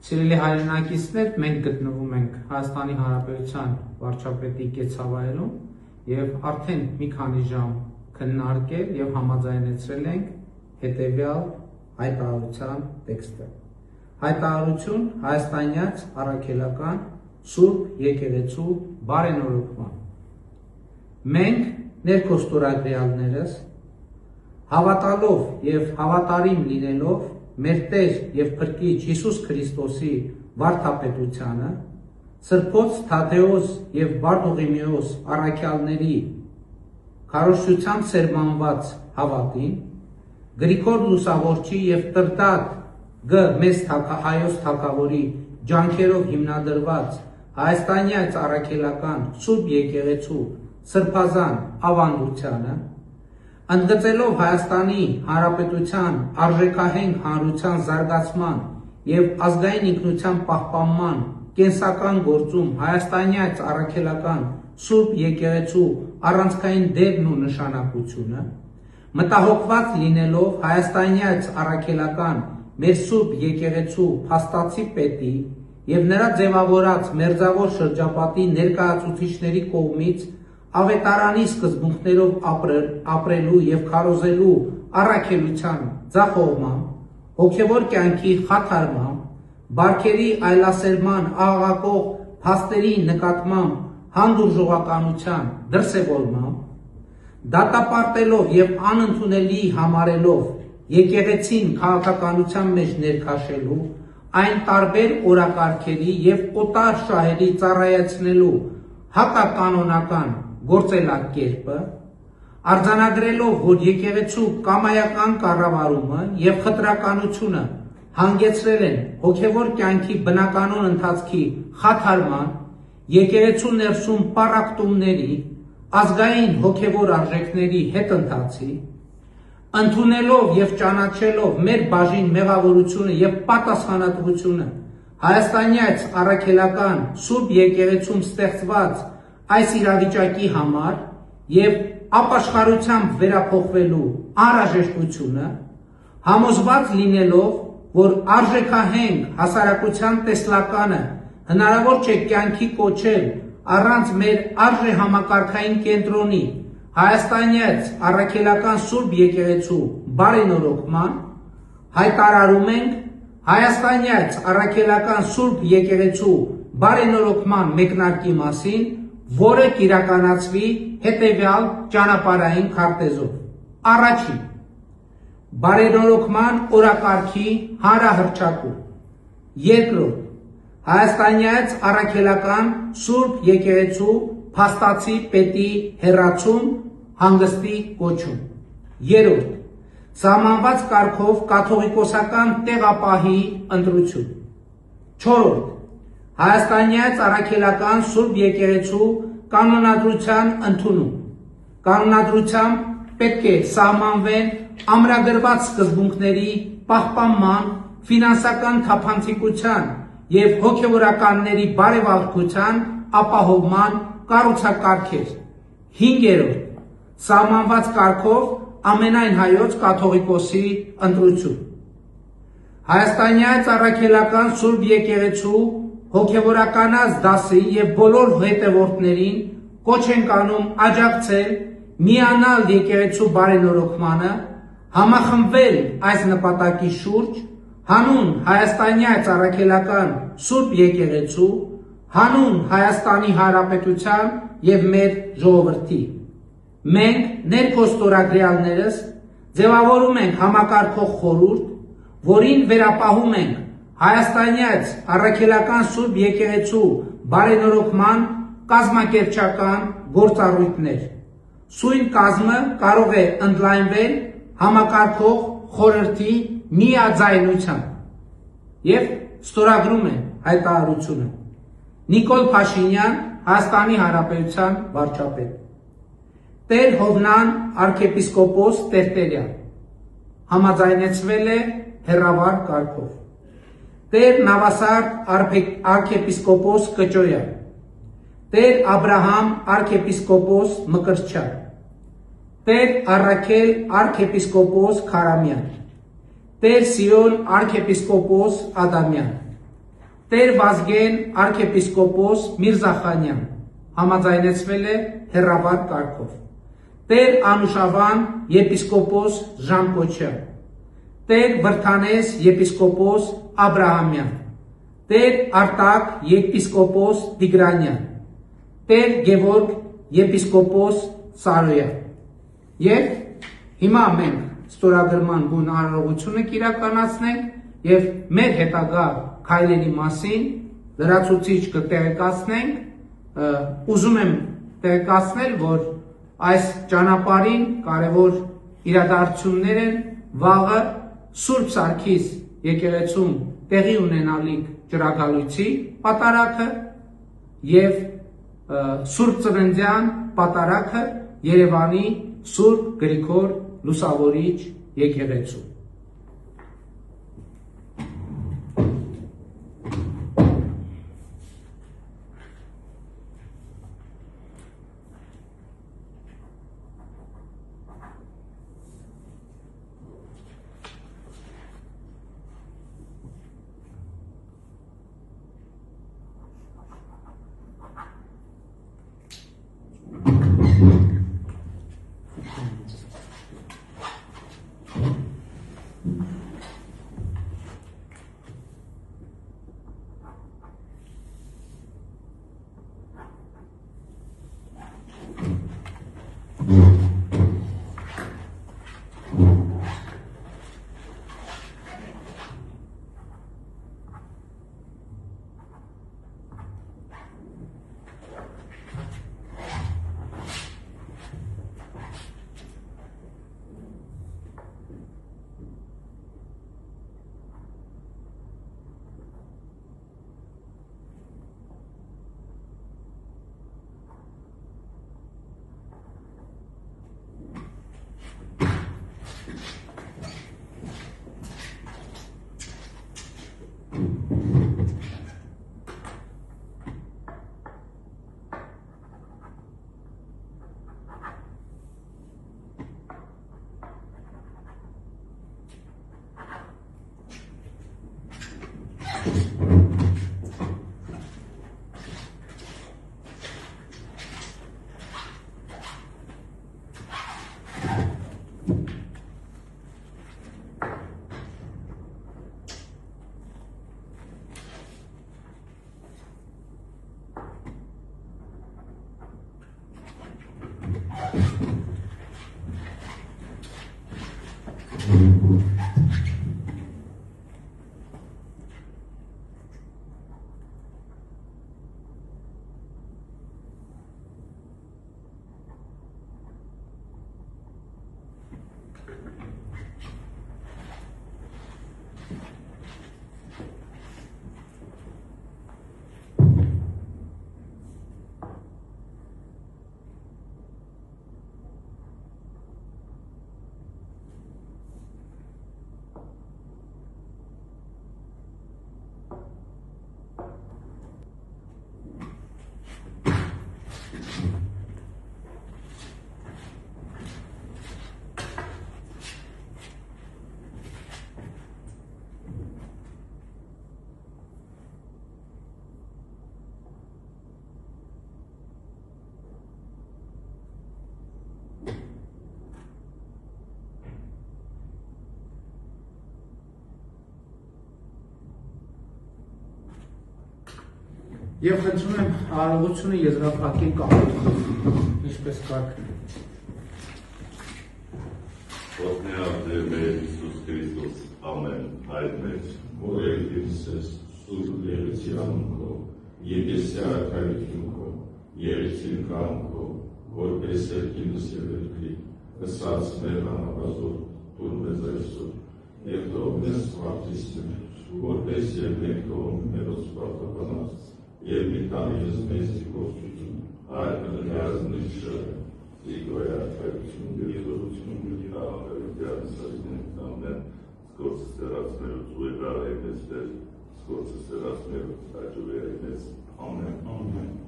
Սիրելի հայրենակիցներ, մենք գտնվում ենք Հայաստանի Հանրապետության վարչապետի կեցավայրում եւ արդեն մի քանի ժամ քննարկել եւ համաձայնեցրել ենք հետեւյալ հայտարարության տեքստը։ Հայտարարություն հայաստանյաց առաքելական Սուրբ Եկեղեցու բարենորոգման։ Մենք ներքոստորագրյալներս հավատալով եւ հավատարիմ լինելով մեր Տեր եւ Փրկիչ Հիսուս Քրիստոսի վարդապետությանը, Սրբոց Թադեոս եւ Բարդուղիմեոս առաքյալների քարոզչությամբ սերմանված հավատին, Գրիգոր Լուսավորչի եւ Տրտատ Գ. Մեծ Հայոց թագավորի ջանքերով հիմնադրված հայաստանյաց առաքելական Սուրբ Եկեղեցու սրբազան ավանդությանը, ընդգծելով Հայաստանի Հանրապետության արժեքահենք հանրության զարգացման եւ ազգային ինքնության պահպանման կենսական գործում հայաստանյաց առաքելական Սուրբ Եկեղեցու առանցքային դերն ու նշանակությունը, մտահոգված լինելով հայաստանյաց առաքելական մեր Սուրբ Եկեղեցու փաստացի պետի եւ նրա ձևավորած մերձավոր շրջապատի ներկայացուցիչների կողմից ավետարանի սկզբունքներով ապրելու եւ քարոզելու առաքելության ձախողմամբ, հոգեվոր կյանքի խաթարմամբ, բարքերի այլասերման աղաղակող փաստերի նկատմամբ հանդուրժողականության դրսևորմամբ, դատապարտելով եւ անընդունելի համարելով եկեղեցին քաղաքականության մեջ ներքաշելու, այն տարբեր օրակարգերի եւ օտար շահերի ծառայեցնելու հակականոնական գործելակերպը, արձանագրելով, որ եկեղեցու կամայական կառավարումը եւ խտրականությունը հանգեցրել են հոգեվոր կյանքի բնականոն ընթացքի խաթարման, եկեղեցու ներսում պառակտումների, ազգային հոգեվոր արժեքների հետընթացի, ընդունելով եւ ճանաչելով մեր բաժին մեղավորությունը եւ պատասխանատվությունը հայաստանյաց առաքելական Սուրբ Եկեղեցում ստեղծված այս իրավիճակի համար եւ ապաշխարությամբ վերափոխվելու անհրաժեշտությունը, համոզված լինելով, որ արժեքահենք հասարակության տեսլականը հնարավոր չէ կյանքի կոչել առանց մեր արժեհամակարգային կենտրոնի հայաստանյաց առաքելական Սուրբ Եկեղեցու բարենորոգման, հայտարարում ենք հայաստանյաց առաքելական Սուրբ Եկեղեցու բարենորոգման մեկնարկի մասին, որը կիրականացվի հետևյալ ճանապարհային քարտեզով. Առաջին, բարենորոգման օրակարգի հանրահռչակում։ Երկրորդ, հայաստանյաց առաքելական Սուրբ Եկեղեցու փաստացի պետի հեռացում, հանգստի կոչում։ Երրորդ, սահմանված կարգով կաթողիկոսական տեղապահի ընտրություն։ Չորրորդ, հայաստանյաց առաքելական Սուրբ Եկեղեցու կանոնադրության ընդունում։ Կանոնադրությամբ պետք է սահմանվեն ամրագրված սկզբունքների պահպանման, ֆինանսական թափանցիկության եւ հոգեվորականների բարեվարկության ապահովման կառուցակարգեր։ Հինգերորդ, սահմանված կարգով ամենայն հայոց կաթողիկոսի ընտրություն։ Հայաստանյաց առաքելական Սուրբ Եկեղեցու հոգեվորականած դասի եւ բոլոր հետևորդներին կոչ ենք անում աջակցել, միանալ եկեղեցու բարենորոգմանը, համախմբվել այս նպատակի շուրջ, հանուն հայաստանյաց առաքելական Սուրբ Եկեղեցու, հանուն Հայաստանի Հանրապետության եւ մեր ժողովրդի։ Մենք ներքոստորագրյալներս ձևավորում ենք համակարգող խորհուրդ, որին վերապահում ենք հայաստանյաց առաքելական Սուրբ Եկեղեցու բարենորոգման կազմակերպչական գործառույթներ։ Սույն կազմը կարող է ընդլայնվել համակարգող խորհրդի միաձայնությամբ եւ ստորագրում է հայտարարությունը Նիկոլ Փաշինյան, Հայաստանի Հանրապետության վարչապետ, Տեր Հովնան arczepiskopos Տերտերյան, համաձայնեցվել է հեռավար կարգով, Տեր Նավասարդ arczepiskopos Կճոյան, Տեր Աբրահամ arczepiskopos Մկրտչյան, Տեր Առաքել arczepiskopos Քարամյան, Տեր Սիոն arczepiskopos Ադամյան, Տեր Վազգեն arczepiskopos Միրզախանյան համաձայնեցվել է հեռավար կարգով։ Տեր Անուշավան եպիսկոպոս Ժան-Կոչյան, Տեր Վրթանես եպիսկոպոս Աբրահամյան, Տեր Արտակ եպիսկոպոս Տիգրանյան, Տեր Գևորգ եպիսկոպոս Սարոյան։ Եվ հիմա մենք ստորագրման բուն արարողությունը կիրականացնենք եւ մեր հետագա քայլերի մասին լրացուցիչ կտեղեկացնենք, ուզում եմ տեղեկացնել, որ այս ճանապարհին կարևոր իրադարձություններ են վաղը Սուրբ Սարգիս եկեղեցում տեղի ունենալիք ջրագալույցի պատարագը եւ Սուրբ Ծննդյան պատարագը Երևանի Սուրբ Գրիգոր Լուսավորիչ եկեղեցու։ Եվ խնդրում եմ արարողությունը եզրափակել կապիտոն, ինչպես կարգն է։ Ոտնեա Տեր մեր Հիսուս Քրիստոս, ամեն, Հայր մեր, որ եկեցես Սուրբ Եղեցիան քո, եկեսի արքայություն քո, եղեցին կան քո, որպես երկինս եւ երկրի, ըսած մեր անապազոր, տուր մեզ այսօր, եւ թող մեզ սպարտիսներ, որպես եւ մենք թողում մերոց սպարտականած, եւ մի տանիես մեզի գործություն, այլ կնգազնի շրը, Իգոյ արքայություն եւ զորություն գիտի աղավերության սարինեն ամեն, սկոցը սերացներուց ու էգար այմես դեր, սկոցը սերացներուց աճուվեր այմես, ամեն, ամեն։